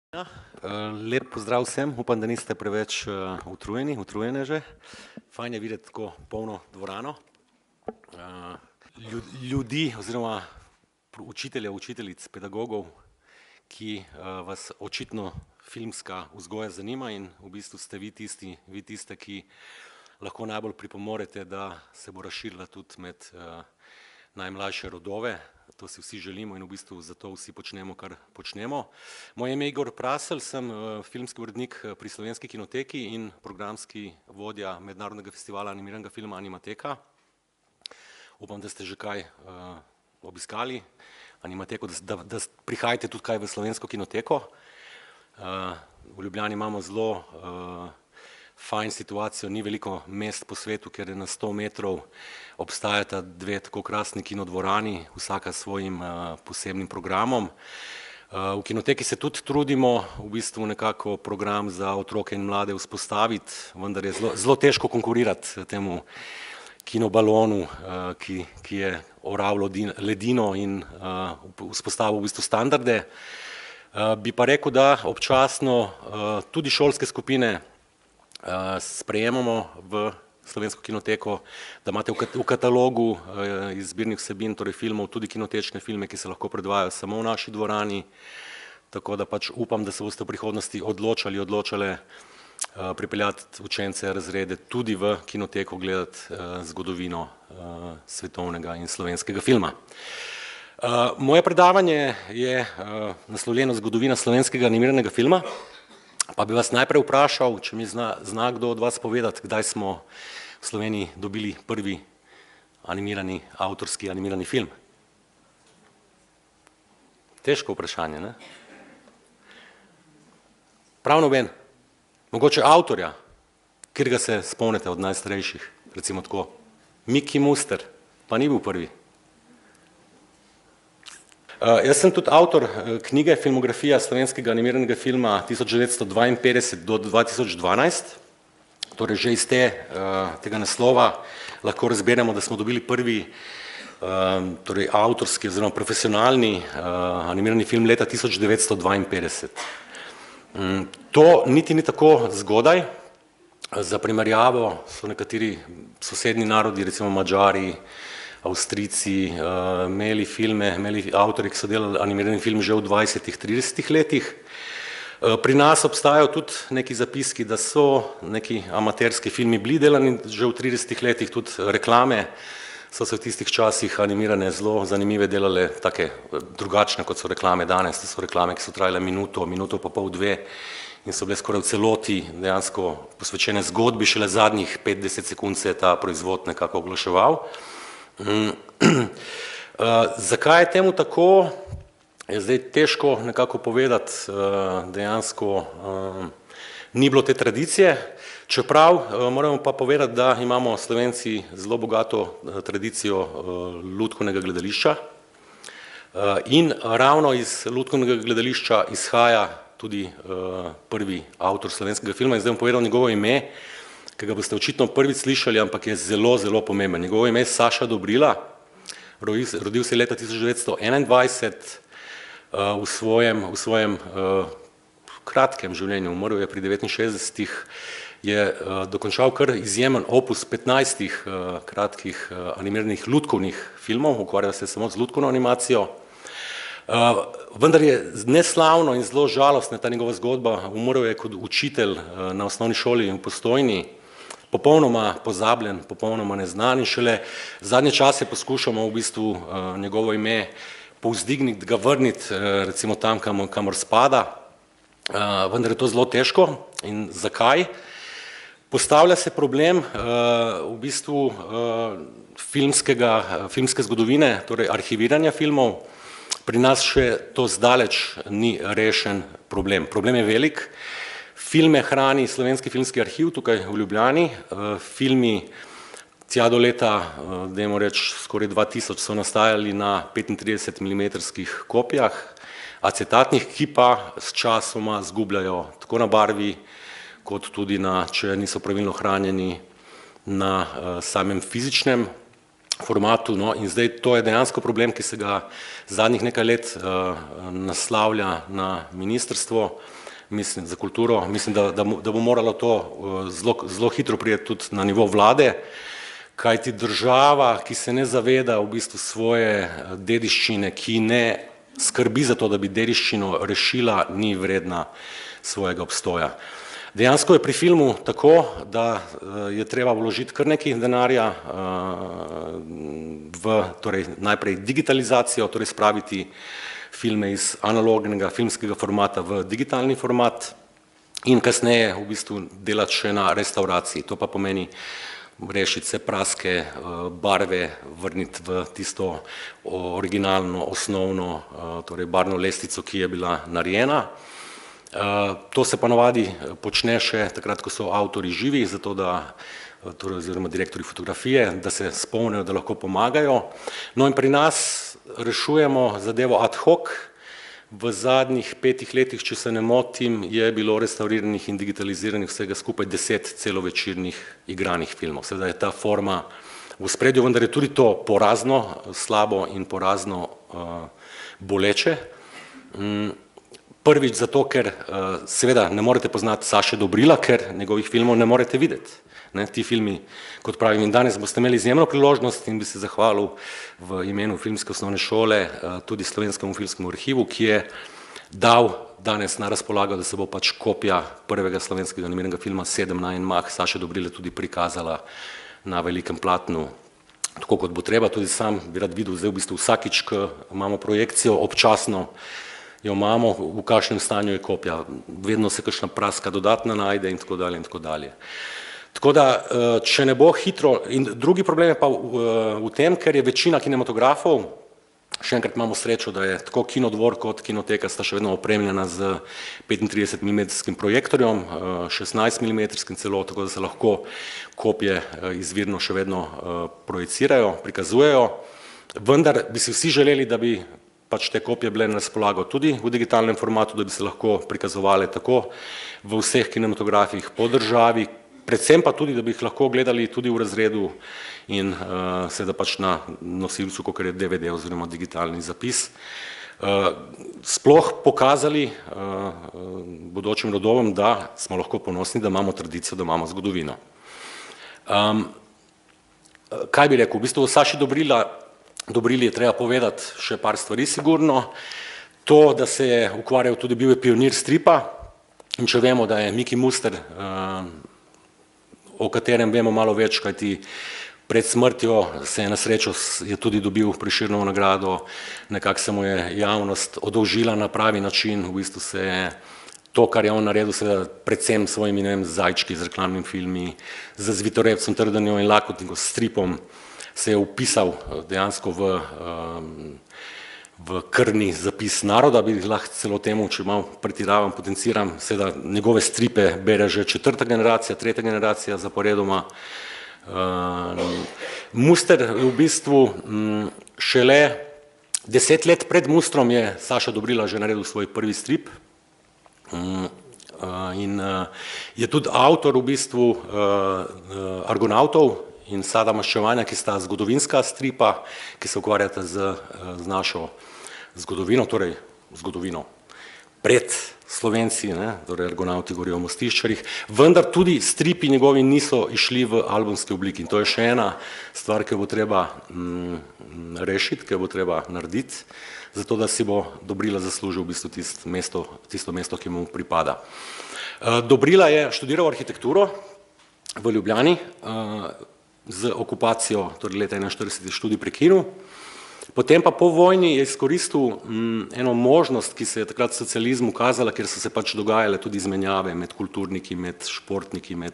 Ja, lep pozdrav vsem, upam, da niste preveč utrujene že. Fajn je videti tako polno dvorano. Ljudi oziroma učiteljev, učiteljic, pedagogov, ki vas očitno filmska vzgoja zanima in v bistvu ste vi tiste, ki lahko najbolj pripomorete, da se bo razširila tudi med najmlajše rodove. To si vsi želimo in v bistvu zato vsi počnemo, kar počnemo. Moje ime je Igor Prasel, sem filmski urednik pri Slovenski kinoteki in programski vodja mednarodnega festivala animiranega filma Animateka. Upam, da ste že kaj obiskali Animateko, da prihajate tudi kaj v Slovensko kinoteko. V Ljubljani imamo zelo fajn situacijo, ni veliko mest po svetu, kjer na 100 metrov obstajata dve tako krasni kinodvorani, vsaka s svojim posebnim programom. V kinoteki se tudi trudimo v bistvu nekako program za otroke in mlade vzpostaviti, vendar je zelo težko konkurirati temu kinobalonu, ki je oral ledino in vzpostavil v bistvu standarde. Bi pa rekel, da občasno tudi šolske skupine sprejemamo v Slovensko kinoteko, da imate v katalogu izbirnih vsebin, torej filmov, tudi kinotečne filme, ki se lahko predvajajo samo v naši dvorani, tako da pač upam, da se boste v prihodnosti odločale pripeljati učence, razrede tudi v kinoteko gledati zgodovino svetovnega in slovenskega filma. Moje predavanje je naslovljeno Zgodovina slovenskega animiranega filma. Pa bi vas najprej vprašal, če mi zna kdo od vas povedati, kdaj smo v Sloveniji dobili prvi avtorski animirani film? Težko vprašanje, ne? Prav noben. Mogoče avtorja, katerega se spomnite od najstarejših, recimo tako. Miki Muster, pa ni bil prvi. Jaz sem tudi avtor knjige Filmografija slovenskega animiranega filma 1952 do 2012, torej že iz tega naslova lahko razberemo, da smo dobili prvi avtorski oziroma profesionalni animirani film leta 1952. To niti ni tako zgodaj, za primerjavo so nekateri sosednji narodi, recimo Madžari, Avstrijci, imeli avtorji, ki so delali animirani film že v 20-30 letih. Pri nas obstajajo tudi neki zapiski, da so neki amaterski filmi bili delani že v 30 letih, tudi reklame so se v tistih časih animirane zelo zanimive delale, take drugačne, kot so reklame danes. To so reklame, ki so trajale minuto pa pol, dve in so bile skoraj v celoti dejansko posvečene zgodbi, šele zadnjih 5-10 sekund se je ta proizvod nekako oglaševal. Zakaj je temu tako, je zdaj težko nekako povedati, dejansko ni bilo te tradicije, čeprav moramo pa povedati, da imamo Slovenci zelo bogato tradicijo lutkovnega gledališča in ravno iz lutkovnega gledališča izhaja tudi prvi avtor slovenskega filma in zdaj bom povedal njegovo ime, ki ga boste očitno prvič slišali, ampak je zelo, zelo pomemben. Njegovo ime je Saša Dobrila, rodil se je leta 1921, v svojem kratkem življenju, umrl je pri 69, je dokončal kar izjemen opus 15 kratkih animiranih lutkovnih filmov, ukvarjal se samo z lutkovno animacijo. Vendar je neslavno in zelo žalostna ta njegova zgodba, umrl je kot učitelj na osnovni šoli v Postojni, popolnoma pozabljen, popolnoma neznan in šele zadnje čase poskušamo v bistvu njegovo ime povzdigniti, ga vrniti recimo tam, kamor spada, vendar je to zelo težko. In zakaj? Postavlja se problem v bistvu filmske zgodovine, torej arhiviranja filmov. Pri nas še to zdaleč ni rešen problem. Problem je velik. Filme hrani Slovenski filmski arhiv tukaj v Ljubljani. Filmi tja do leta, dajmo reči, skoraj 2000 so nastajali na 35 mm kopijah, acetatnih, ki pa s časoma zgubljajo tako na barvi, kot tudi če niso pravilno hranjeni na samem fizičnem formatu, no, in zdaj to je dejansko problem, ki se ga zadnjih nekaj let naslavlja na ministrstvo, mislim, za kulturo, mislim, da bo moralo to zelo hitro priti tudi na nivo vlade, kajti država, ki se ne zaveda v bistvu svoje dediščine, ki ne skrbi za to, da bi dediščino rešila, ni vredna svojega obstoja. Dejansko je pri filmu tako, da je treba vložiti kar nekaj denarja v torej najprej digitalizacijo, torej spraviti filme iz analognega filmskega formata v digitalni format in kasneje v bistvu delati še na restauraciji. To pa pomeni rešiti vse praske, barve, vrniti v tisto originalno, osnovno, torej barvno lestvico, ki je bila narejena. To se ponavadi počne še takrat, ko so avtorji živi, zato da, torej oziroma direktorji fotografije, da se spomnijo, da lahko pomagajo. No in pri nas rešujemo zadevo ad hoc. V zadnjih 5 letih, če se ne motim, je bilo restauriranih in digitaliziranih vsega skupaj 10 celovečernih igranih filmov. Seveda je ta forma v ospredju, vendar je tudi to porazno, slabo in porazno boleče. Prvič zato, ker seveda ne morete poznati Saše Dobrila, ker njegovih filmov ne morete videti. Ti filmi, kot pravim, in danes boste imeli izjemno priložnost in bi se zahvalil v imenu Filmske osnovne šole tudi Slovenskemu filmskemu arhivu, ki je dal danes na razpolago, da se bo pač kopija prvega slovenskega animiranega filma 7 na en mah Saše Dobrile tudi prikazala na velikem platnu, tako kot bo treba. Tudi sam bi rad videl zdaj v bistvu vsakič, ko imamo projekcijo, občasno jo imamo, v kakšnem stanju je kopija. Vedno se kakšna praska dodatna najde in tako dalje in tako dalje. Tako da, če ne bo hitro, in drugi problem je pa v tem, ker je večina kinematografov, še enkrat imamo srečo, da je tako Kinodvor kot Kinoteka sta še vedno opremljena z 35 mm projektorjem, 16 mm celo, tako da se lahko kopije izvirno še vedno projicirajo, prikazujejo, vendar bi si vsi želeli, da bi pač te kopije bile na razpolago tudi v digitalnem formatu, da bi se lahko prikazovale tako v vseh kinematografih po državi, predvsem pa tudi, da bi jih lahko gledali tudi v razredu in seveda pač na nosilcu, kakor je DVD oziroma digitalni zapis. Sploh pokazali bodočim rodovom, da smo lahko ponosni, da imamo tradicijo, da imamo zgodovino. Kaj bi rekel? V bistvu Saši Dobrili je treba povedati še par stvari sigurno. To, da se je ukvarjal tudi, bil je pionir stripa in če vemo, da je Miki Muster, o katerem vemo malo več, kajti pred smrtjo se je na srečo je tudi dobil Prešernovo nagrado, nekako se mu je javnost odolžila na pravi način, v bistvu se je to, kar je on naredil, seveda predvsem s svojimi, ne vem, zajčki, z reklamnimi filmi, z Zvitorevcem, Trdanjo in Lakotnikom, s stripom, se je upisal dejansko v krvni zapis naroda, bi lahko celo temu, če malo pretiravam, potenciram, seveda njegove stripe bere že 4. generacija, 3. generacija zaporedoma. Muster v bistvu šele 10 let pred Mustrom je Saša Dobrila že naredil svoj prvi strip in je tudi avtor v bistvu Argonautov in Sada maščevanja, ki sta zgodovinska stripa, ki se ukvarjata z našo zgodovino, torej zgodovino pred Slovenci, torej Argonauti govorijo o Mostiščarjih, vendar tudi stripi njegovi niso išli v albumski obliki in to je še ena stvar, ki jo bo treba rešiti, ki jo bo treba narediti, zato da si bo Dobrila zaslužil v bistvu tisto mesto, ki mu pripada. Dobrila je študiral arhitekturo v Ljubljani, z okupacijo, torej leta 1941 študij prekinil. Potem pa po vojni je izkoristil eno možnost, ki se je takrat v socializmu kazala, ker so se pač dogajale tudi izmenjave med kulturniki, med športniki, med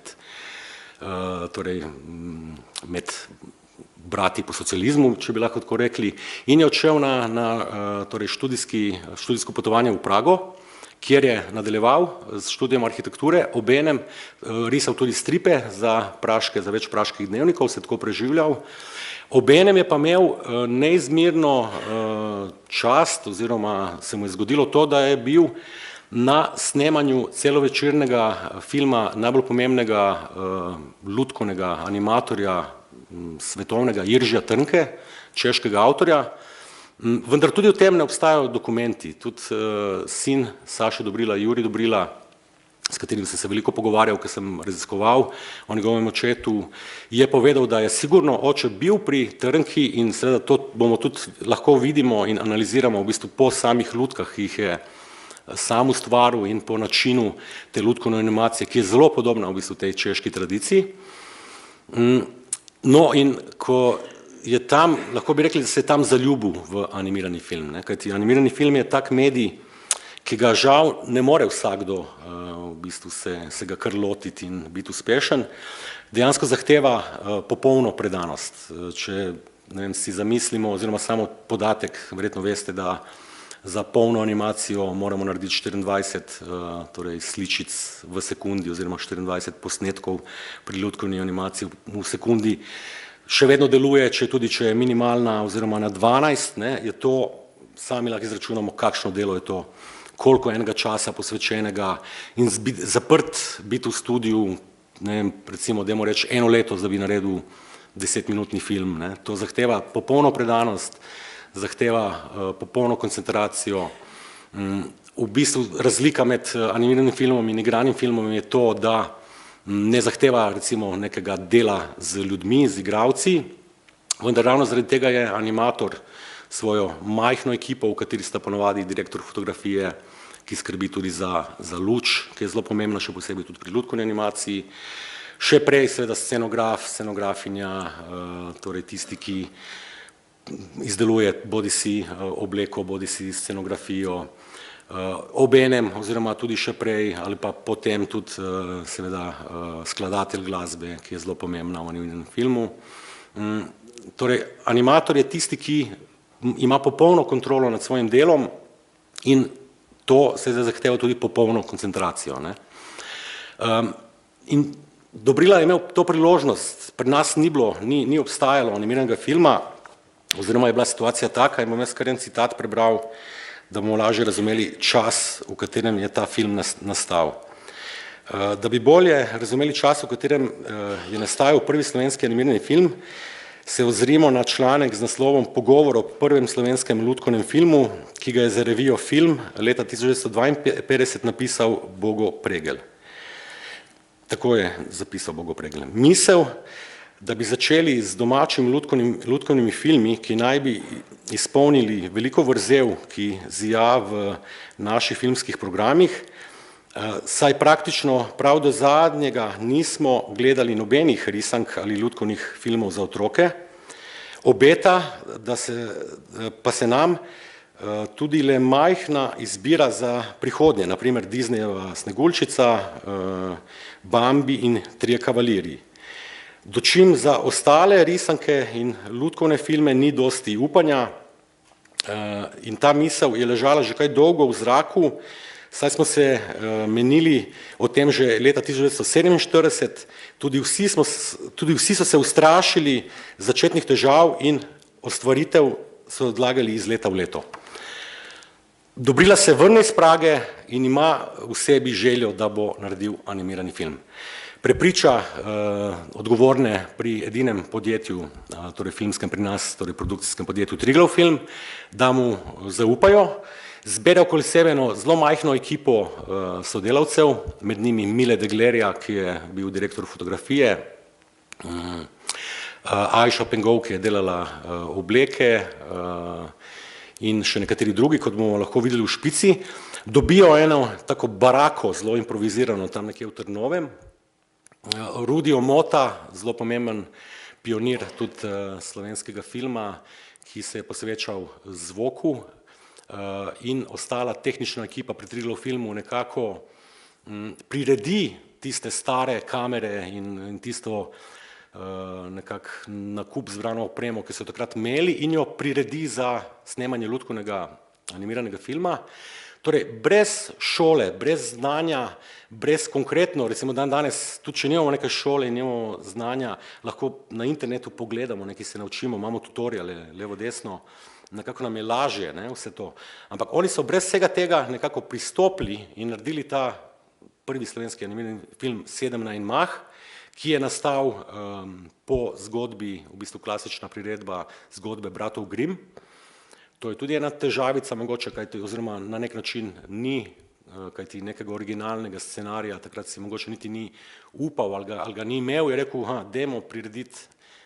brati po socializmu, če bi lahko tako rekli, in je odšel na študijsko potovanje v Prago, kjer je nadaljeval s študijem arhitekture, obenem risal tudi stripe za več praških dnevnikov, se tako preživljal. Obenem je pa imel neizmerno čast, oziroma se mu je zgodilo to, da je bil na snemanju celovečernega filma najbolj pomembnega lutkovnega animatorja svetovnega Jiržija Trnke, češkega avtorja, vendar tudi o tem ne obstajajo dokumenti. Tudi sin Saše Dobrila, Jurij Dobrila, s katerim sem se veliko pogovarjal, ker sem raziskoval o njegovem očetu, je povedal, da je sigurno oče bil pri Trnki in seveda to bomo tudi lahko vidimo in analiziramo v bistvu po samih lutkah, ki jih je sam ustvaril in po načinu te lutkovne animacije, ki je zelo podobna v bistvu tej češki tradiciji. No in ko je tam, lahko bi rekli, da se je tam zaljubil v animirani film, kajti animirani film je tak medij, ki ga žal ne more vsakdo v bistvu se ga kar lotiti in biti uspešen, dejansko zahteva popolno predanost. Če si zamislimo, oziroma samo podatek, verjetno veste, da za polno animacijo moramo narediti 24 torej sličic v sekundi oziroma 24 posnetkov pri lutkovni animaciji v sekundi. Še vedno deluje, tudi če je minimalna oziroma na 12, je to, sami lahko izračunamo, kakšno delo je to, koliko enega časa posvečenega in zaprt biti v studiu, recimo, dajmo reči, 1 leto, da bi naredil 10-minutni film. To zahteva popolno predanost, zahteva popolno koncentracijo. V bistvu razlika med animiranim filmom in igranim filmom je to, da ne zahteva recimo nekega dela z ljudmi, z igralci, vendar ravno zaradi tega je animator svojo majhno ekipo, v kateri sta ponovadi direktor fotografije, ki skrbi tudi za luč, ki je zelo pomembna, še posebej tudi pri lutkovni animaciji, še prej seveda scenograf, scenografinja, torej tisti, ki izdeluje bodisi obleko, bodisi scenografijo, obenem oziroma tudi še prej ali pa potem tudi seveda skladatelj glasbe, ki je zelo pomembna v animiranem filmu. Torej, animator je tisti, ki ima popolno kontrolo nad svojim delom in to se zahteva tudi popolno koncentracijo. In Dobrila je imel to priložnost, pri nas ni obstajalo animiranega filma, oziroma je bila situacija taka, in bom jaz kar en citat prebral, da bomo lažje razumeli čas, v katerem je ta film nastal. Da bi bolje razumeli čas, v katerem je nastajal prvi slovenski animirani film, se ozrimo na članek z naslovom Pogovor o prvem slovenskem lutkovnem filmu, ki ga je za revijo Film leta 1952 napisal Bogo Pregl. Tako je zapisal Bogo Pregl. Misel, da bi začeli z domačimi lutkovnimi filmi, ki naj bi izpolnili veliko vrzel, ki zija v naših filmskih programih, saj praktično prav do zadnjega nismo gledali nobenih risank ali lutkovnih filmov za otroke, obeta, pa se nam tudi le majhna izbira za prihodnje, naprimer Disneyjeva Sneguljčica, Bambi in Trije kavalirji. Dočim za ostale risanke in lutkovne filme ni dosti upanja in ta misel je ležala že kaj dolgo v zraku, saj smo se menili o tem že leta 1947, tudi vsi so se ustrašili začetnih težav in ostvaritev so odlagali iz leta v leto. Dobrila se vrne iz Prage in ima v sebi željo, da bo naredil animirani film. Prepriča odgovorne pri edinem podjetju, torej filmskem pri nas, torej produkcijskem podjetju Triglav Film, da mu zaupajo, zbere okoli sebe eno zelo majhno ekipo sodelavcev, med njimi Mile Deglerja, ki je bil direktor fotografije, Ajša Pengov, ki je delala obleke in še nekateri drugi, kot bomo lahko videli v špici, dobijo eno tako barako, zelo improvizirano, tam nekje v Trnovem. Rudi Omota, zelo pomemben pionir tudi slovenskega filma, ki se je posvečal zvoku, in ostala tehnična ekipa pri Triglav Filmu nekako priredi tiste stare kamere in tisto nekako nakup zbrano opremo, ki so takrat imeli, in jo priredi za snemanje lutkovnega animiranega filma. Torej, brez šole, brez znanja, brez konkretno, recimo danes, tudi če nimamo neke šole in nimamo znanja, lahko na internetu pogledamo, nekaj se naučimo, imamo tutoriale, levo, desno, nekako nam je lažje vse to. Ampak oni so brez vsega tega nekako pristopili in naredili ta prvi slovenski animirani film 7 na en mah, ki je nastal po zgodbi, v bistvu klasična priredba zgodbe bratov Grimm. To je tudi ena težavica mogoče, kajti, oziroma na nek način ni, kajti nekega originalnega scenarija, takrat si mogoče niti ni upal ali ga ni imel, je rekel, dajmo prirediti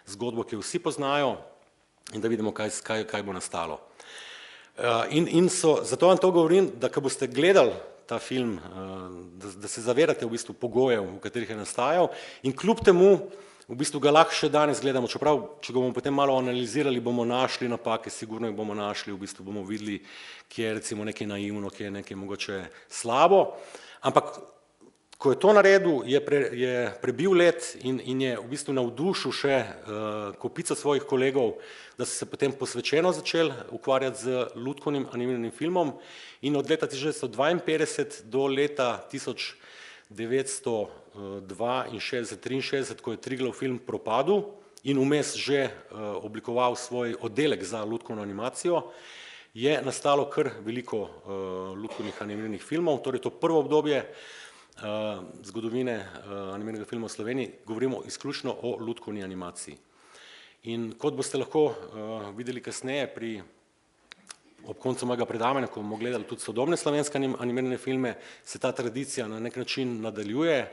zgodbo, ki jo vsi poznajo in da vidimo, kaj bo nastalo. Zato vam to govorim, da ko boste gledali ta film, da se zavedate v bistvu pogojev, v katerih je nastajal in kljub temu v bistvu ga lahko še danes gledamo, čeprav, če ga bomo potem malo analizirali, bomo našli napake, sigurno jih bomo našli, v bistvu bomo videli, kje je recimo nekaj naivno, kje je nekaj mogoče slabo, ampak ko je to naredil, je prebil let in je v bistvu navdušil še kopico svojih kolegov, da so se potem posvečeno začeli ukvarjati z lutkovnim animiranim filmom in od leta 1952 do leta 1962-63, ko je Triglav film propadel in vmes že oblikoval svoj oddelek za lutkovno animacijo, je nastalo kar veliko lutkovnih animiranih filmov, torej to prvo obdobje zgodovine animiranega filma v Sloveniji, govorimo izključno o lutkovni animaciji. In kot boste lahko videli kasneje ob koncu mojega predavanja, ko bomo gledali tudi sodobne slovenske animirane filme, se ta tradicija na nek način nadaljuje,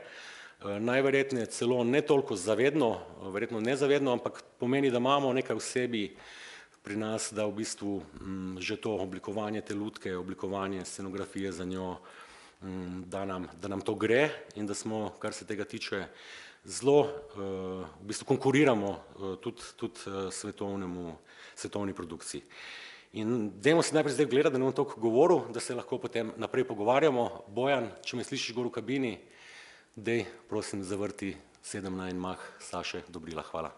najverjetneje celo ne toliko zavedno, verjetno nezavedno, ampak pomeni, da imamo nekaj v sebi pri nas, da v bistvu že to oblikovanje te lutke, oblikovanje scenografije za njo, da nam to gre in da smo, kar se tega tiče, zelo, v bistvu konkuriramo tudi svetovni produkciji. In dajmo se najprej zdaj gledati, da ne bom toliko govoril, da se lahko potem naprej pogovarjamo. Bojan, če me slišiš gor v kabini, daj, prosim, zavrti 7 na en mah Saše Dobrila. Hvala.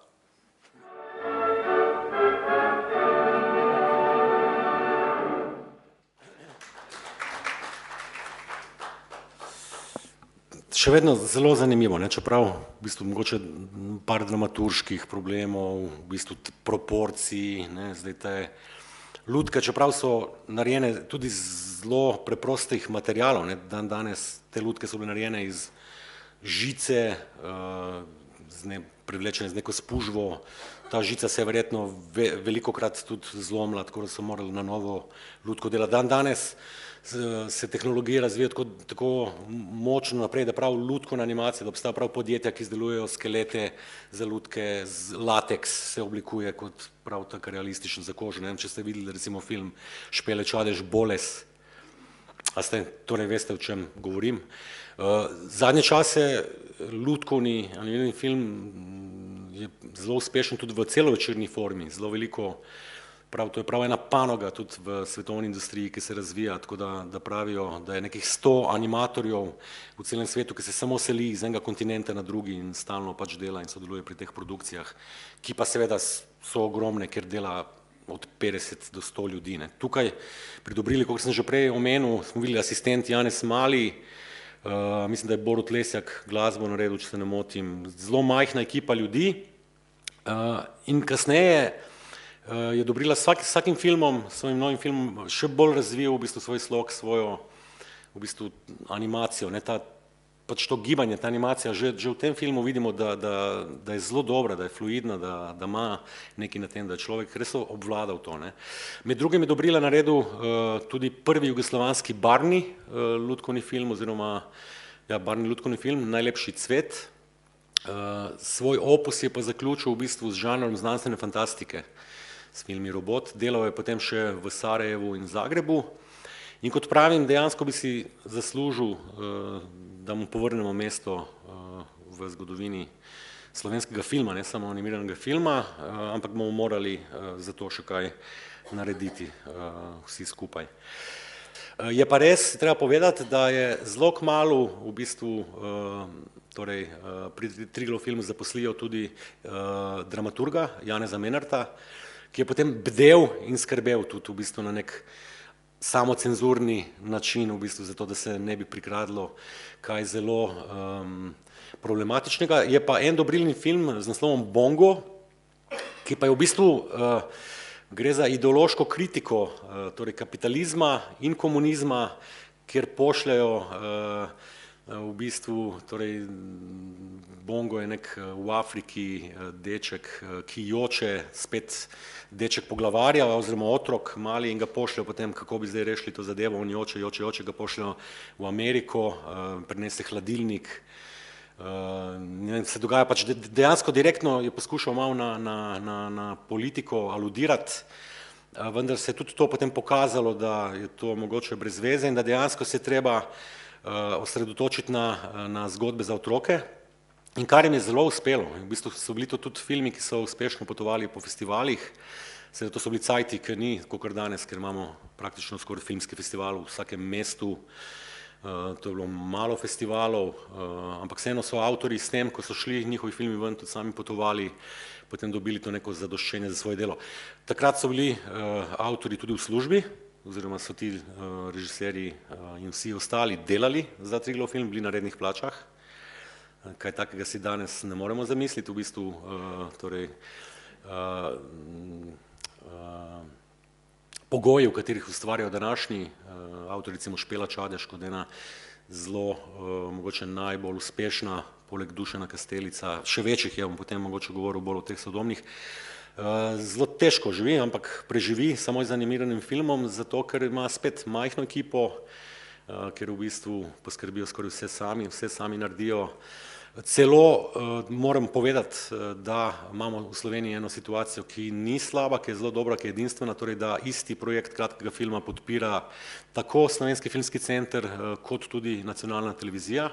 Še vedno zelo zanimivo, čeprav v bistvu mogoče par dramaturških problemov, v bistvu proporcij, zdaj te lutke, čeprav so narejene tudi iz zelo preprostih materialov, danes te lutke so bile narejene iz žice, privlečene z neko spužvo, ta žica se je verjetno velikokrat tudi zlomila, tako da so morali na novo lutko delati. Danes se tehnologija razvija tako močno naprej, da prav lutkovna animacija, da obstaja prav podjetja, ki izdelujejo skelete za lutke, lateks se oblikuje kot prav tako realističen za kožo. Ne vem, če ste videli recimo film Špele Čadež Boles, a ste, torej veste, o čem govorim. Zadnje čase lutkovni animirani film je zelo uspešen tudi v celovečerni formi, zelo veliko. To je prav ena panoga tudi v svetovni industriji, ki se razvija, tako da pravijo, da je nekih 100 animatorjev v celem svetu, ki se samo seli iz enega kontinenta na drugi in stalno pač dela in sodeluje pri teh produkcijah, ki pa seveda so ogromne, ker dela od 50 do 100 ljudi. Tukaj pri Dobrili, kot sem že prej omenil, smo videli asistent Janez Mali, mislim, da je Borut Lesjak glasbo naredil, če se ne motim, zelo majhna ekipa ljudi in kasneje je Dobrila s vsakim filmom, svojim novim filmom še bolj razvil v bistvu svoj slog, svojo v bistvu animacijo, pač to gibanje, ta animacija, že v tem filmu vidimo, da je zelo dobra, da je fluidna, da ima nekaj na tem, da je človek res obvladal to. Med drugim je Dobrila naredil tudi prvi jugoslovanski barvni lutkovni film oziroma barvni lutkovni film Najlepši cvet. Svoj opus je pa zaključil v bistvu z žanrom znanstvene fantastike, s filmi Robot, delal je potem še v Sarajevu in Zagrebu in kot pravim, dejansko bi si zaslužil, da mu povrnemo mesto v zgodovini slovenskega filma, ne samo animiranega filma, ampak bomo morali za to še kaj narediti vsi skupaj. Je pa res, treba povedati, da je zelo kmalu v bistvu pri Triglav filmu zaposlijo tudi dramaturga Janeza Menarta, ki je potem bdel in skrbel tudi v bistvu na nek samocenzurni način, v bistvu zato, da se ne bi prikradlo kaj zelo problematičnega. Je pa en Dobrilin film z naslovom Bongo, ki pa je v bistvu, gre za ideološko kritiko, torej kapitalizma in komunizma, kjer pošljajo v bistvu Bongo je nek v Afriki deček, ki joče, spet deček poglavarja oziroma otrok mali in ga pošljajo potem, kako bi zdaj rešili to zadevo, on joče, ga pošljajo v Ameriko, prinese hladilnik. Se dogaja pač dejansko direktno je poskušal malo na politiko aludirati, vendar se je tudi to potem pokazalo, da je to mogoče brez veze in da dejansko se je treba osredotočiti na zgodbe za otroke. In kar jim je zelo uspelo, v bistvu so bili to tudi filmi, ki so uspešno potovali po festivalih, seveda to so bili cajti, ker ni kakor danes, ker imamo praktično skoraj filmski festival v vsakem mestu, to je bilo malo festivalov, ampak vseeno so avtorji s tem, ko so šli njihovi filmi ven, tudi sami potovali, potem dobili to neko zadoščenje za svoje delo. Takrat so bili avtorji tudi v službi, oziroma so ti režiserji in vsi ostali delali za Triglav film, bili na rednih plačah. Kaj takega si danes ne moremo zamisliti, v bistvu pogoji, v katerih ustvarjajo današnji avtor, recimo Špela Čadež, kot ena zelo mogoče najbolj uspešna, poleg Dušana Kastelica, še večjih je, bom potem mogoče govoril bolj o teh sodobnih, zelo težko živi, ampak preživi samo z animiranim filmom, zato ker ima spet majhno ekipo, ker v bistvu poskrbijo skoraj vse sami naredijo. Celo moram povedati, da imamo v Sloveniji eno situacijo, ki ni slaba, ki je zelo dobra, ki je edinstvena, torej da isti projekt kratkega filma podpira tako Slovenski filmski center, kot tudi nacionalna televizija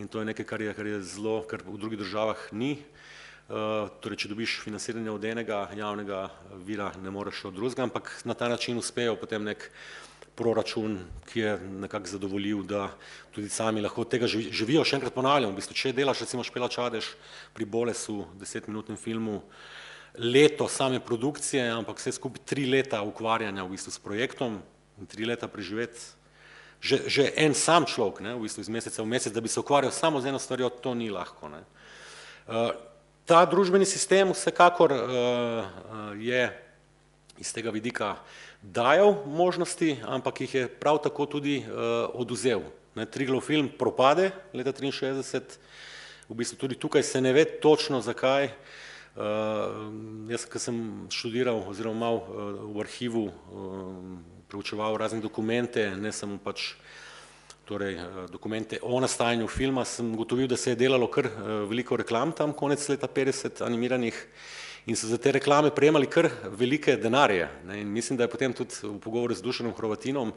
in to je nekaj, kar je zelo, kar v drugih državah ni. Torej, če dobiš financiranje od enega javnega vira, ne moreš od drugega, ampak na ta način uspejo potem nek proračun, ki je nekako zadovoljiv, da tudi sami lahko od tega živijo. Še enkrat ponavljam, v bistvu, če delaš recimo Špela Čadež pri Bolesu, 10-minutnem filmu, leto same produkcije, ampak vse skupaj 3 leta ukvarjanja v bistvu s projektom in 3 leta preživeti, že en sam človek, v bistvu iz meseca v mesec, da bi se ukvarjal samo z eno stvarjo, to ni lahko. Ta družbeni sistem vsekakor je iz tega vidika dajal možnosti, ampak jih je prav tako tudi oduzel. Triglav film propade leta 1963, v bistvu tudi tukaj se ne ve točno zakaj. Jaz, ko sem študiral oziroma mal v arhivu preučeval razne dokumente, ne samo pač dokumente o nastajanju filma, sem ugotovil, da se je delalo kar veliko reklam tam konec leta 50 animiranih in so za te reklame prejemali kar velike denarje. In mislim, da je potem tudi v pogovoru z Dušanom Hrvatinom,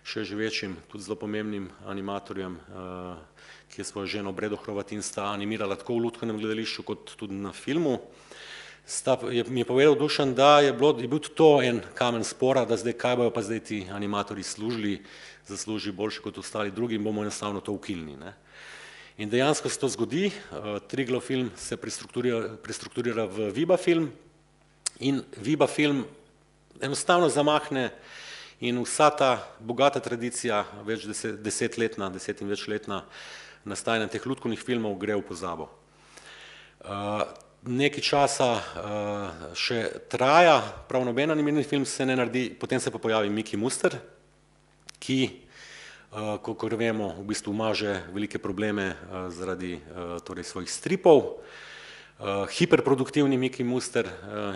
še živečim, tudi zelo pomembnim animatorjem, ki je svojo ženo Bredo Hrvatin sta animirala tako v lutkovnem gledališču kot tudi na filmu. Mi je povedal Dušan, da je bil to en kamen spora, da zdaj kaj bojo pa zdaj ti animatorji zaslužili boljše kot ostali drugi in bomo enostavno to ukinili. In dejansko se to zgodi, Triglav film se prestrukturira v Viba film in Viba film enostavno zamahne in vsa ta bogata tradicija, več desetletna, 10 in večletna nastajanja teh lutkovnih filmov gre v pozabo. Nekaj časa še traja, prav noben animirani film se ne naredi, potem se pa pojavi Miki Muster, ki, kakor vemo, v bistvu ima že velike probleme zaradi svojih stripov, hiperproduktivni Miki Muster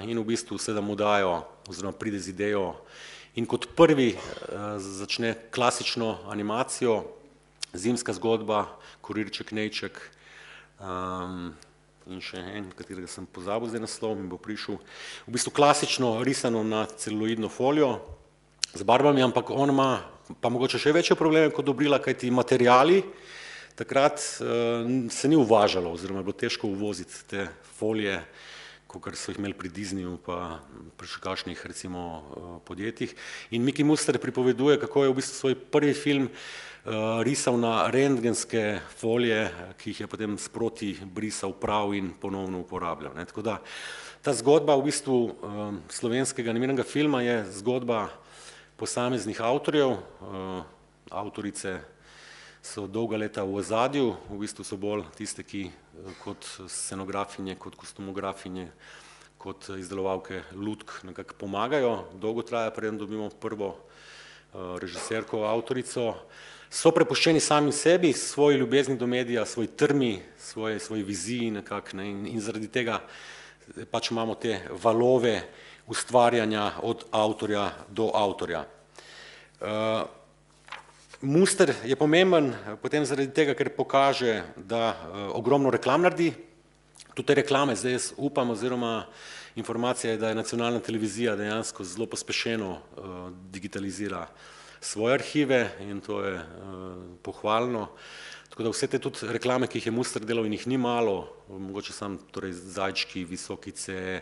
in v bistvu se da mu dajo oziroma pride z idejo in kot prvi začne klasično animacijo, Zimska zgodba, Kurirček, Nejček in še en, katerega sem pozabil zdaj naslov, mi bo prišel, v bistvu klasično risano na celuloidno folijo z barvami, ampak on ima pa mogoče še večje probleme kot Dobrila, kajti materiali takrat se ni uvažalo oziroma je bilo težko uvoziti te folije, kakor so jih imeli pri Disneyju pa pri še kakšnih recimo podjetjih. In Miki Muster pripoveduje, kako je v bistvu svoj prvi film risal na rentgenske folije, ki jih je potem sproti brisal prav in ponovno uporabljal. Tako da ta zgodba v bistvu slovenskega animiranega filma je zgodba posameznih avtorjev, avtorice so dolga leta v ozadju, v bistvu so bolj tiste, ki kot scenografinje, kot kostumografinje, kot izdelovalke lutk nekako pomagajo, dolgo traja, preden dobimo prvo režiserko, avtorico. so prepuščeni sami sebi, svoji ljubezni do medija, svoji trmi, svoji viziji nekako, ne, in zaradi tega pač imamo te valove ustvarjanja od avtorja do avtorja. Muster je pomemben potem zaradi tega, ker pokaže, da ogromno reklam naredi, tudi te reklame, zdaj jaz upam, oziroma informacija je, da je nacionalna televizija dejansko zelo pospešeno digitalizira svoje arhive in to je pohvalno. Tako da vse te tudi reklame, ki jih je Muster delal in jih ni malo, mogoče sam torej zajčki, visokice,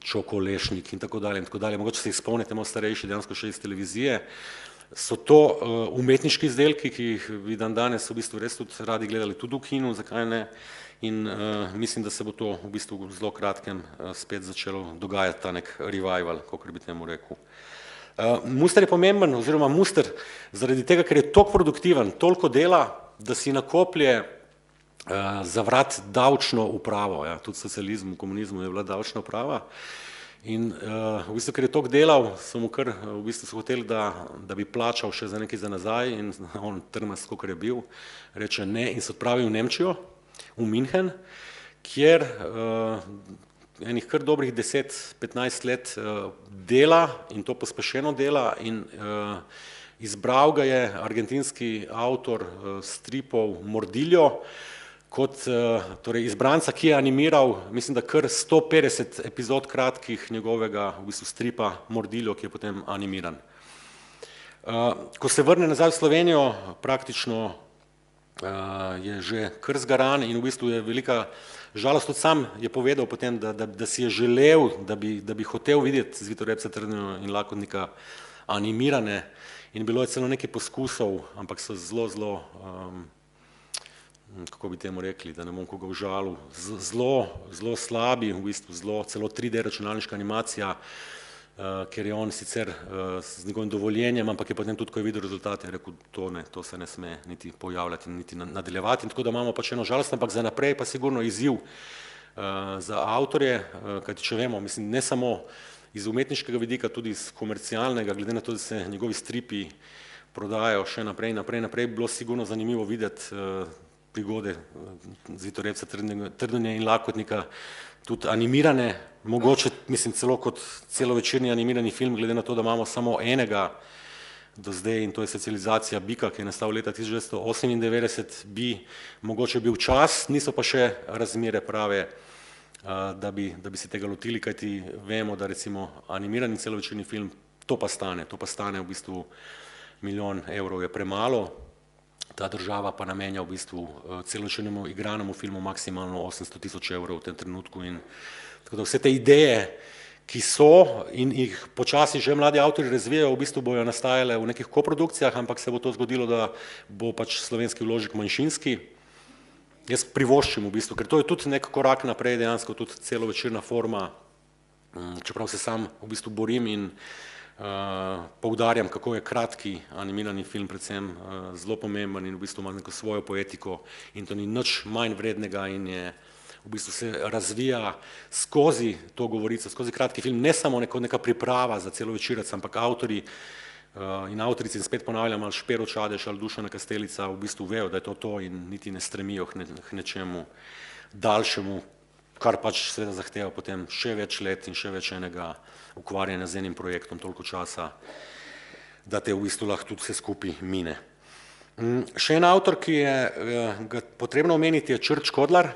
čokolešnik in tako dalje, mogoče se jih spomnite, malo starejši, dejansko še iz televizije, so to umetniški izdelki, ki jih bi danes v bistvu res tudi radi gledali tudi v kinu, zakaj ne, in mislim, da se bo to v bistvu v zelo kratkem spet začelo dogajati, ta nek revival, kakor bi temu rekel. Muster je pomemben, oziroma Muster zaradi tega, ker je toliko produktiven, toliko dela, da si nakoplje za vrat davčno upravo, ja, tudi v socializmu, v komunizmu je bila davčna uprava in v bistvu, ker je toliko delal, so mu kar v bistvu so hoteli, da bi plačal še za nekaj za nazaj in on trmast, kakor je bil, reče ne in se odpravi v Nemčijo, v München, kjer enih kar dobrih 10-15 let dela in to pospešeno dela in izbral ga je argentinski avtor stripov Mordillo kot torej izbranca, ki je animiral, mislim, da kar 150 epizod kratkih njegovega v bistvu stripa Mordillo, ki je potem animiran. Ko se vrne nazaj v Slovenijo, praktično je že kar zgaran in v bistvu je velika žalost, tudi sam je povedal potem, da si je želel, da bi hotel videti Zvitorepca, Trdnjano in Lakodnika animirane in bilo je celo nekaj poskusov, ampak so zelo, kako bi temu rekli, da ne bom koga užalil, zelo slabi, v bistvu celo 3D računalniška animacija, ker je on sicer z njegovim dovoljenjem, ampak je potem tudi, ko je videl rezultate, je rekel, to se ne sme niti pojavljati, niti nadaljevati, in tako da imamo pač eno žalost, ampak za naprej pa sigurno izziv za avtorje, kajti če vemo, mislim, ne samo iz umetniškega vidika, tudi iz komercialnega, glede na to, da se njegovi stripi prodajajo še naprej, bi bilo sigurno zanimivo videti prigode Zvitorepca, Trdnjana in Lakodnika, tudi animirane, mogoče, mislim, celo kot celovečerni animirani film, glede na to, da imamo samo enega do zdaj in to je Socializacija bika, ki je nastal leta 1998, bi mogoče bil čas, niso pa še razmere prave, da bi se tega lotili, kajti vemo, da recimo animirani celovečerni film, to pa stane v bistvu €1 milijon je premalo, ta država pa namenja v bistvu celovečernemu igranemu filmu maksimalno €800,000 v tem trenutku in tako da vse te ideje, ki so in jih počasi že mladi avtorji razvijajo, v bistvu bojo nastajale v nekih koprodukcijah, ampak se bo to zgodilo, da bo pač slovenski vložek manjšinski. Jaz privoščim v bistvu, ker to je tudi nek korak naprej, dejansko tudi celovečerna forma, čeprav se sam v bistvu borim in poudarjam, kako je kratki animirani film predvsem zelo pomemben in v bistvu ima neko svojo poetiko in to ni nič manj vrednega in je v bistvu se razvija skozi to govorico, skozi kratki film, ne samo neka priprava za celovečerec, ampak avtorji in avtorici, in spet ponavljam, ali Špero Čadež ali Dušana Kastelica v bistvu vejo, da je to in niti ne stremijo k nečemu daljšemu, kar pač seveda zahteva potem še več let in še več enega ukvarjanja z enim projektom, toliko časa, da te v bistvu lahko tudi vse skupaj mine. Še en avtor, ki je ga potrebno omeniti, je Črt Škodlar,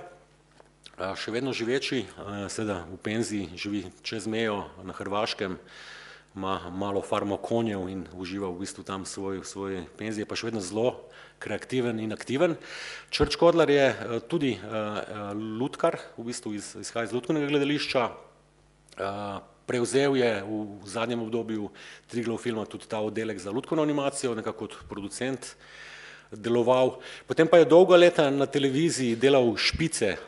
še vedno živeči, seveda v penziji, živi čez mejo na Hrvaškem, ima malo farmo konjev in uživa v bistvu tam svoje penzije, pa še vedno zelo kreativen in aktiven. Črt Škodlar je tudi lutkar, v bistvu izhaja iz lutkovnega gledališča, prevzel je v zadnjem obdobju Triglav filma tudi ta oddelek za lutkovno animacijo, nekako kot producent deloval. Potem pa je dolga leta na televiziji delal špice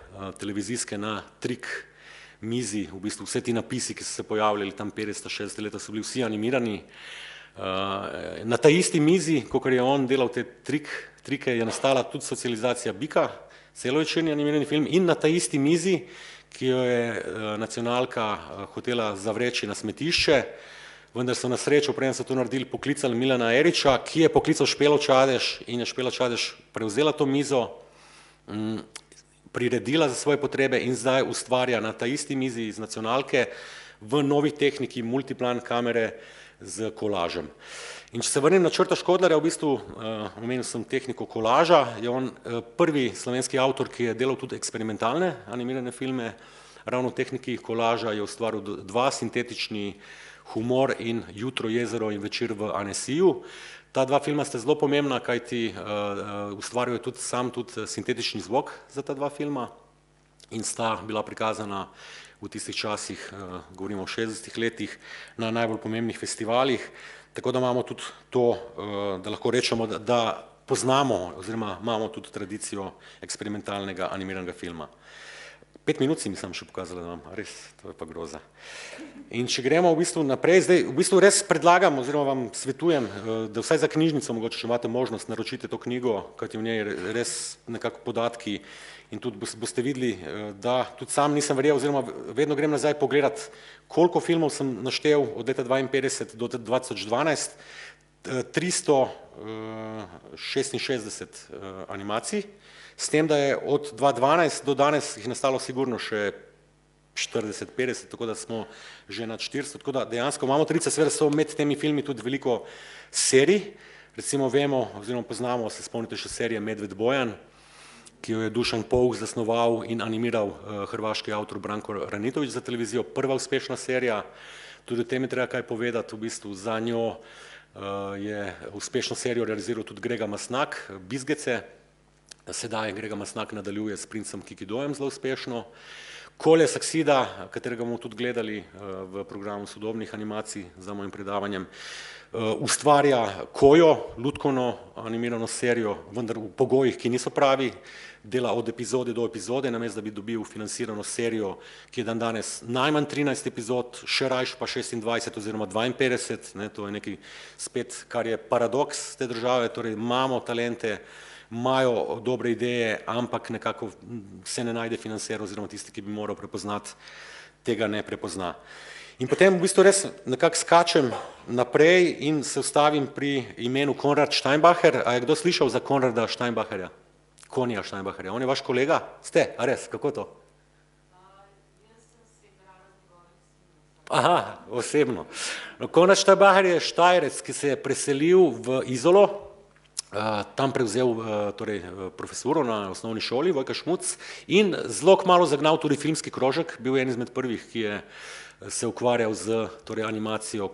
televizijske na trik mizi, v bistvu vse ti napisi, ki so se pojavljali tam 50-60 leta, so bili vsi animirani. Na ta isti mizi, kakor je on delal te trike, je nastala tudi Socializacija bika, celovečerni animirani film in na ta isti mizi, ki jo je nacionalka hotela zavreči na smetišče, vendar so na srečo, preden so to naredili, poklicali Milana Eriča, ki je poklical Špelo Čadež in je Špela Čadež prevzela to mizo, priredila za svoje potrebe in zdaj ustvarja na ta isti mizi iz nacionalke v novi tehniki multiplan kamere z kolažem. In če se vrnem na Črta Škodlarja, v bistvu omenil sem tehniko kolaža, je on prvi slovenski avtor, ki je delal tudi eksperimentalne animirane filme, ravno v tehniki kolaža je ustvaril dva sintetični Humor in Jutro, jezero in Večer v Anesiju. Ta dva filma sta zelo pomembna, kajti ustvaril je tudi sam sintetični zvok za ta dva filma in sta bila prikazana v tistih časih, govorimo o 60 letih, na najbolj pomembnih festivalih, tako da imamo tudi to, da lahko rečemo, da poznamo oziroma imamo tudi tradicijo eksperimentalnega animiranega filma. 5 minut si mi sem še pokazala, da imam, res, to je pa groza. In če gremo v bistvu naprej, zdaj v bistvu res predlagam oziroma vam svetujem, da vsaj za knjižnico, mogoče če imate možnost, naročite to knjigo, kajti v njej res nekako podatki in tudi boste videli, da tudi sam nisem verjel oziroma vedno grem nazaj pogledat, koliko filmov sem naštel od leta 1952 do 2012, 366 animacij, s tem, da je od 2012 do danes jih nastalo sigurno še 40-50, tako da smo že nad 400, tako da dejansko imamo trice, seveda so med temi filmi tudi veliko serij, recimo vemo oziroma poznamo, se spomnite še serije Medved Bojan, ki jo je Dušan Povh zasnoval in animiral hrvaški avtor Branko Ranitović za televizijo, prva uspešna serija, tudi o tem je treba kaj povedati, v bistvu za njo je uspešno serijo realiziral tudi Grega Masnak, Bizgece, sedaj Grega Masnak nadaljuje s Princem Kikidojem zelo uspešno, Kolje Saksida, katerega bomo tudi gledali v programu sodobnih animacij za mojim predavanjem, ustvarja Kojo, lutkovno animirano serijo, vendar v pogojih, ki niso pravi, dela od epizode do epizode, namesto da bi dobil financirano serijo, ki je danes najmanj 13 epizod, še rajš pa 26 oziroma 52, to je nekaj spet, kar je paradoks te države, torej imamo talente, imajo dobre ideje, ampak nekako se ne najde financer oziroma tisti, ki bi moral prepoznati, tega ne prepozna. In potem v bistvu res nekako skačem naprej in se ustavim pri imenu Konrad Steinbacher. A je kdo slišal za Konrada Steinbacherja? Konija Steinbacherja. On je vaš kolega? Ste? A res? Kako to? Aha, osebno. Konrad Steinbacher je Štajerec, ki se je preselil v Izolo, tam prevzel profesuro na osnovni šoli Vojka Šmuc in zelo kmalu zagnal tudi filmski krožek, bil je en izmed prvih, ki je se ukvarjal z animacijo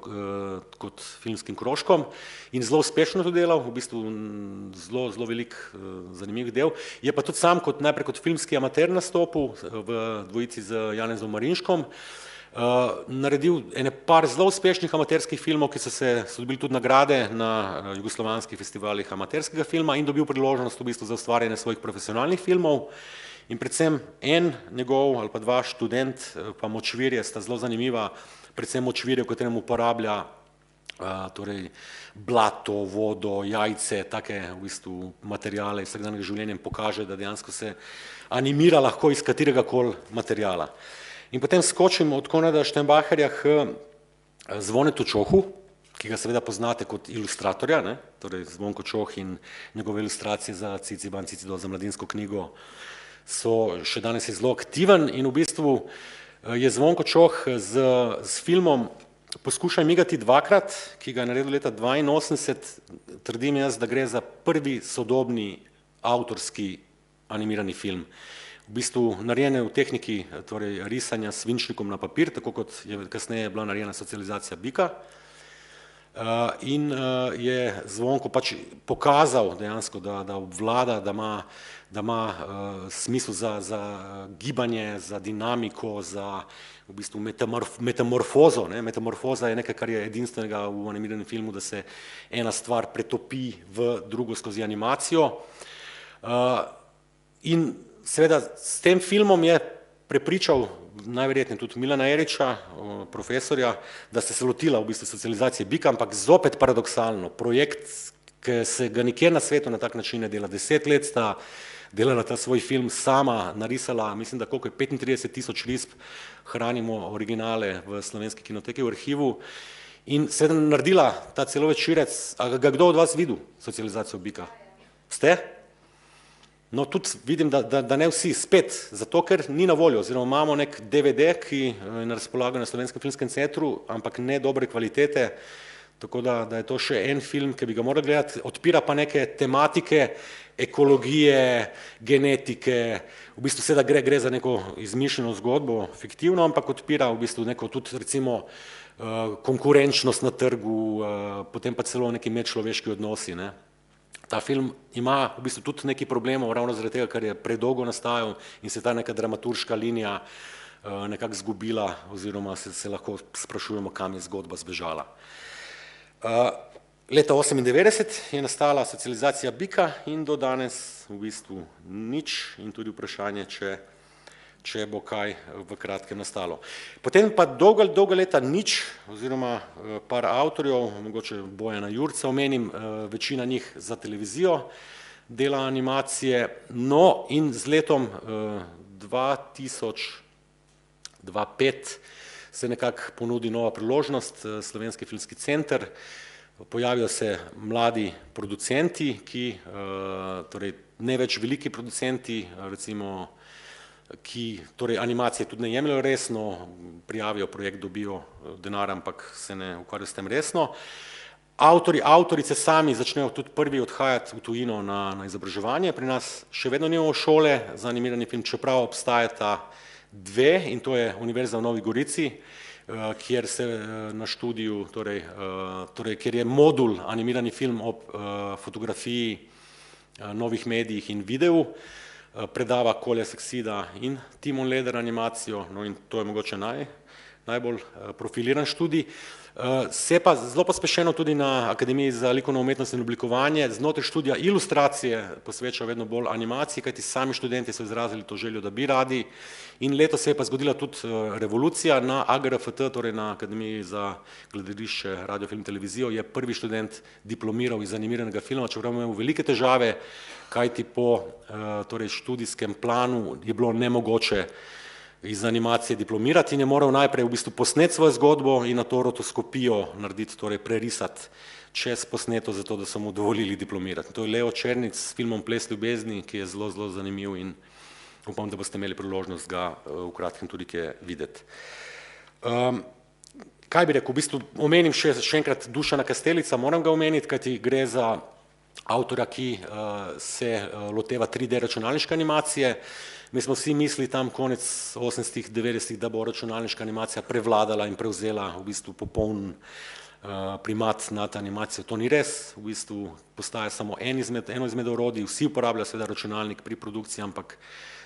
kot filmskim krožkom in zelo uspešno to delal, v bistvu zelo velik zanimivih del. Je pa tudi sam najprej kot filmski amater nastopil v dvojici z Janezom Marinškom, naredil ene par zelo uspešnih amaterskih filmov, ki so dobili tudi nagrade na jugoslovanskih festivalih amaterskega filma in dobil priložnost v bistvu za ustvarjanje svojih profesionalnih filmov. In predvsem en njegov ali pa dva študent, pa Močvirje, sta zelo zanimiva, predvsem Močvirje, v katerem uporablja blato, vodo, jajce, take v bistvu materijale iz vsakdanjega življenja in pokaže, da dejansko se animira lahko iz kateregakoli materijala. In potem skočim od Konrada Steinbacherja k Zvonetu Čohu, ki ga seveda poznate kot ilustratorja, torej Zvonko Čoh in njegove ilustracije za Ciciban, Cicidol, za mladinsko knjigo so še danes zelo aktiven in v bistvu je Zvonko Čoh s filmom Poskušaj migati dvakrat, ki ga je naredil leta 1982, trdim jaz, da gre za prvi sodobni avtorski animirani film. V bistvu narejene v tehniki risanja s svinčnikom na papir, tako kot je kasneje bila narejena socializacija bika. In je Zvonko pač pokazal dejansko, da obvlada, da ima smisel za gibanje, za dinamiko, za v bistvu metamorfozo. Metamorfoza je nekaj, kar je edinstvenega v animiranem filmu, da se ena stvar pretopi v drugo skozi animacijo. In seveda s tem filmom je prepričal najverjetneje tudi Milana Eriča, profesorja, da se lotila v bistvu socializacije bika, ampak zopet paradoksalno. Projekt, ki se ga nikjer na svetu na tak način ne dela. 10 let sta delala ta svoj film sama, narisala, mislim, da koliko je 35 000 risb, hranimo originale v Slovenski kinoteki v arhivu. In se je naredila ta celovečerec, a ga kdo od vas videl, Socializacijo bika? Ste? No, tudi vidim, da ne vsi, spet, zato ker ni na voljo, oziroma imamo nek DVD, ki je na razpolago na Slovenskem filmskem centru, ampak ne dobre kvalitete, tako da je to še en film, ki bi ga morali gledati, odpira pa neke tematike, ekologije, genetike, v bistvu seveda gre za neko izmišljeno zgodbo, fiktivno, ampak odpira v bistvu neko tudi recimo konkurenčnost na trgu, potem pa celo neki medčloveški odnosi, ne. Ta film ima v bistvu tudi nekaj problemov, ravno zaradi tega, ker je predolgo nastajal in se ta neka dramaturška linija nekako zgubila, oziroma se lahko sprašujemo, kam je zgodba zbežala. Leta 1998 je nastala Socializacija bika in do danes v bistvu nič in tudi vprašanje, če bo kaj v kratkem nastalo. Potem pa dolga leta nič, oziroma par avtorjev, mogoče Bojana Jurca omenim, večina njih za televizijo dela animacije, no in z letom 2005 se nekako ponudi nova priložnost, Slovenski filmski center, pojavijo se mladi producenti, ki, torej ne več veliki producenti, recimo ki torej animacije tudi ne jemljajo resno, prijavijo projekt, dobijo denar, ampak se ne ukvarjajo s tem resno. Avtorice sami začnejo tudi prvi odhajati v tujino na izobraževanje, pri nas še vedno nimamo šole za animirani film, čeprav obstajata dve, in to je Univerza v Novi Gorici, kjer se na študiju, torej kjer je modul animirani film ob fotografiji, novih medijih in videu, predava Kolja Saksida in Timon Leder animacijo, no in to je mogoče najbolj profiliran študij. Se pa zelo pospešeno tudi na Akademiji za likovno umetnost in oblikovanje znotraj študija ilustracije posveča vedno bolj animaciji, kajti sami študenti so izrazili to željo, da bi radi, in letos se je pa zgodila tudi revolucija na AGRFT, torej na Akademiji za gledališče, radio, film, televizijo, je prvi študent diplomiral iz animiranega filma, čeprav imel velike težave, kajti po torej študijskem planu je bilo nemogoče iz animacije diplomirati in je moral najprej v bistvu posneti svojo zgodbo in na to rotoskopijo narediti, torej prerisati čez posneto, zato da so mu dovolili diplomirati. To je Leo Černic s filmom Ples ljubezni, ki je zelo zanimiv in upam, da boste imeli priložnost ga v kratkem tudi kje videti. Kaj bi rekel, v bistvu omenim še enkrat Dušana Kastelica, moram ga omeniti, kajti gre za avtorja, ki se loteva 3D računalniške animacije. Mi smo vsi mislili tam konec 80-ih, 90-ih, da bo računalniška animacija prevladala in prevzela v bistvu popoln primat nad animacijo. To ni res, v bistvu postaja samo eno izmed orodij, vsi uporabljajo seveda računalnik pri produkciji, ampak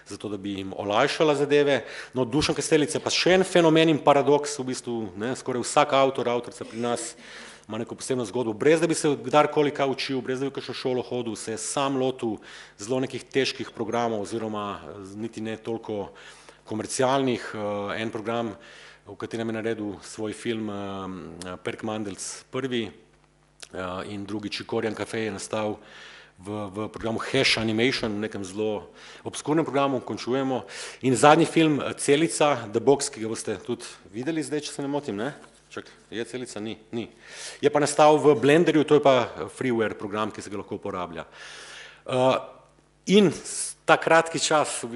zato, da bi jim olajšala zadeve. No, Dušan Kastelic je pa še en fenomen in paradoks, v bistvu skoraj vsak avtorica pri nas ima neko posebno zgodbo, brez da bi se kdarkoli kaj učil, brez da bi kakšno šolo hodil, se je sam lotil zelo nekih težkih programov, oziroma niti ne toliko komercialnih. En program, v katerem je naredil svoj film Perk Mandelc prvi in drugi Čikorijan Cafe je nastal v programu Hash Animation, v nekem zelo obskurnem programu, končujemo. In zadnji film Celica, The Box, ki ga boste tudi videli zdaj, če se ne motim, ne? Čak, je Celica? Ni. Je pa nastal v Blenderju, to je pa freeware program, ki se ga lahko uporablja. In ta kratki čas, v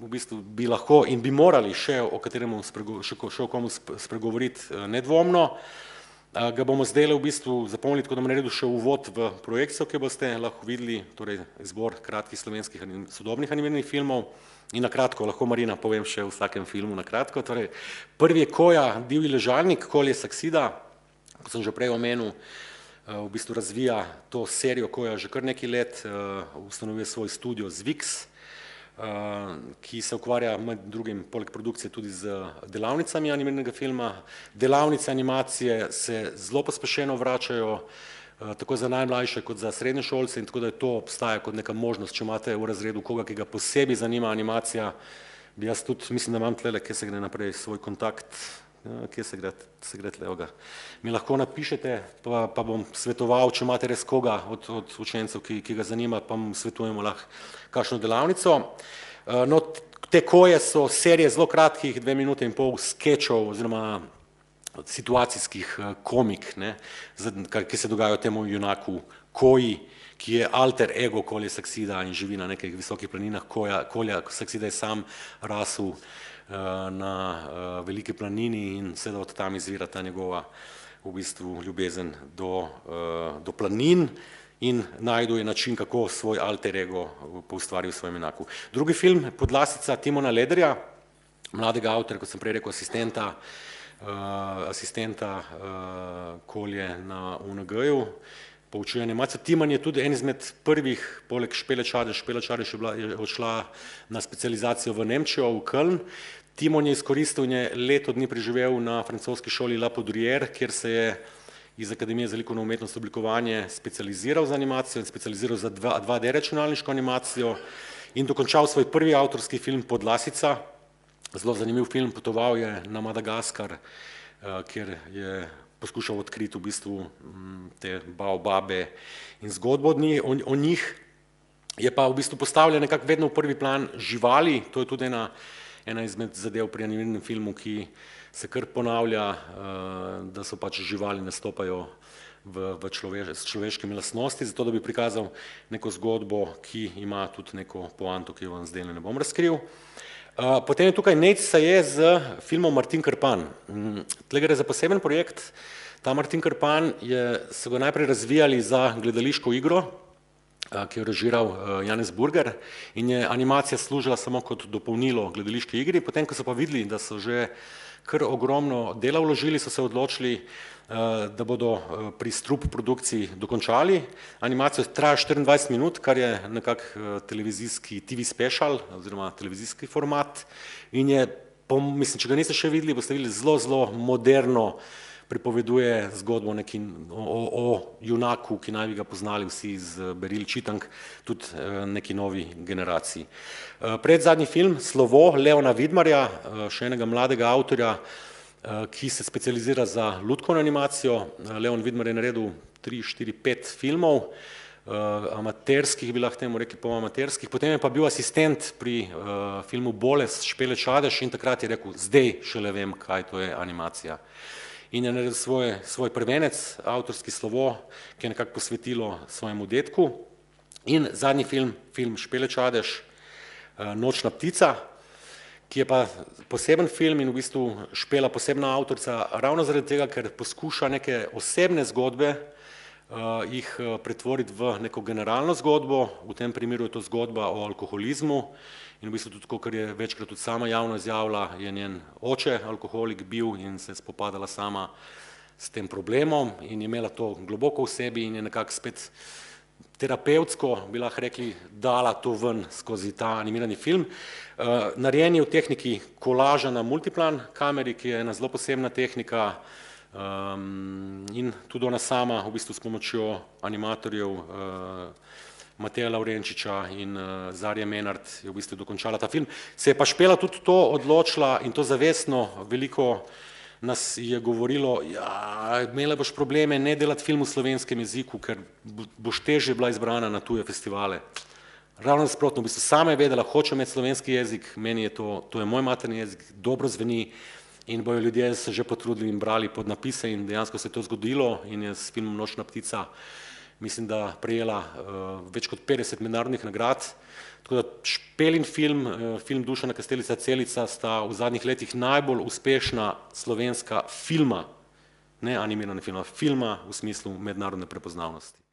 bistvu bi lahko in bi morali še o kateremu še o komu spregovoriti nedvomno, ga bomo zdaj v bistvu zapomnili, tako da bom naredil še uvod v projekcijo, ki boste lahko videli, torej izbor kratkih slovenskih sodobnih animiranih filmov. In na kratko, lahko Marina povem še v vsakem filmu na kratko. Torej, prvi je Koja, divji ležalnik, Kolje Saksida, kot sem že prej omenil, v bistvu razvija to serijo Koja že kar nekaj let, ustanovuje svoj studio Zvix, ki se ukvarja med drugim poleg produkcije tudi z delavnicami animiranega filma. Delavnice animacije se zelo pospešeno vračajo, tako za najmlajše kot za srednješolce, in tako da to obstaja kot neka možnost, če imate v razredu koga, ki ga posebej zanima animacija, bi jaz tudi, mislim, da imam tlele, kje se gre naprej, svoj kontakt, kje se gre tle, ga. Mi lahko napišete, pa bom svetoval, če imate res koga od učencev, ki ga zanima, pa mu svetujemo lahko kakšno delavnico. No, te Koje so serije zelo kratkih, 2 minute in pol skečov oziroma situacijskih komik, ne, ki se dogajajo temu junaku Koji, ki je alter ego Kolje Saksida in živi na nekih visokih planinah. Kolja Saksida je sam rasel na veliki planini in seveda od tam izvira ta njegova v bistvu ljubezen do planin in najdu je način, kako svoj alter ego poustvari v svojem junaku. Drugi film, Podlasica Timona Lederja, mladega avtorja, kot sem prej rekel, asistenta Kolje na UNG-ju, poučuje animacijo. Timon je tudi en izmed prvih, poleg Špele Čadež, Špela Čadež je odšla na specializacijo v Nemčijo, v Köln. Timon je izkoristil in je leto dni preživel na francoski šoli La Poudrière, kjer se je iz Akademije za likovno umetnost oblikovanje specializiral za animacijo in specializiral za 2D računalniško animacijo in dokončal svoj prvi avtorski film Podlasica. Zelo zanimiv film, potoval je na Madagaskar, kjer je poskušal odkriti v bistvu te baobabe in zgodbo o njih. Je pa v bistvu postavljen nekako vedno v prvi plan živali, to je tudi ena izmed zadev pri animiranem filmu, ki se kar ponavlja, da so pač živali nastopajo s človeškimi lastnosti, zato da bi prikazal neko zgodbo, ki ima tudi neko poanto, ki jo vam zdaj ne bom razkril. Potem je tukaj Nejc Saje z filmom Martin Krpan. Tle gre za poseben projekt. Ta Martin Krpan so ga najprej razvijali za gledališko igro, ki je režiral Janez Burger in je animacija služila samo kot dopolnilo gledališki igri. Potem, ko so pa videli, da so že kar ogromno dela vložili, so se odločili, da bodo pri Strup produkciji dokončali. Animacija traja 24 minut, kar je nekako televizijski TV special oziroma televizijski format in je, mislim, če ga niste še videli, boste videli zelo moderno pripoveduje zgodbo o junaku, ki naj bi ga poznali vsi iz beril čitank, tudi neki novi generaciji. Predzadnji film, Slovo, Leona Vidmarja, še enega mladega avtorja, ki se specializira za lutkovno animacijo. Leon Vidmar je naredil 3, 4, 5 filmov, amaterskih, bi lahko temu rekli polamaterskih, potem je pa bil asistent pri filmu Bolest Špele Čadež in takrat je rekel, zdaj šele vem, kaj to je animacija. In je naredil svoj prvenec, avtorski Slovo, ki je nekako posvetilo svojemu dedku. In zadnji film Špele Čadež, Nočna ptica, ki je pa poseben film in v bistvu Špela posebna avtorica, ravno zaradi tega, ker poskuša neke osebne zgodbe jih pretvoriti v neko generalno zgodbo, v tem primeru je to zgodba o alkoholizmu in v bistvu tudi, kar je večkrat tudi sama javno izjavila, je njen oče alkoholik bil in se je spopadala sama s tem problemom in je imela to globoko v sebi in je nekako spet terapevtsko, bi lahko rekli, dala to ven skozi ta animirani film. Narejen je v tehniki kolaža na multiplan kameri, ki je ena zelo posebna tehnika in tudi ona sama v bistvu s pomočjo animatorjev Mateja Lavrenčiča in Zarje Menard je v bistvu dokončala ta film. Se je pa Špela tudi to odločila in to zavestno, veliko nas je govorilo, ja, imela boš probleme ne delati film v slovenskem jeziku, ker boš težje bila izbrana na tuje festivale. Ravno nasprotno, v bistvu sama je vedela, hoče imeti slovenski jezik, meni je to je moj materni jezik, dobro zveni in bojo ljudje se že potrudili in brali podnapise in dejansko se je to zgodilo in je s filmom Nočna ptica, mislim, da prejela več kot 50 mednarodnih nagrad. Tako da Špelin film Dušana Kastelica Celica sta v zadnjih letih najbolj uspešna slovenska filma, ne animirana filma, filma v smislu mednarodne prepoznavnosti.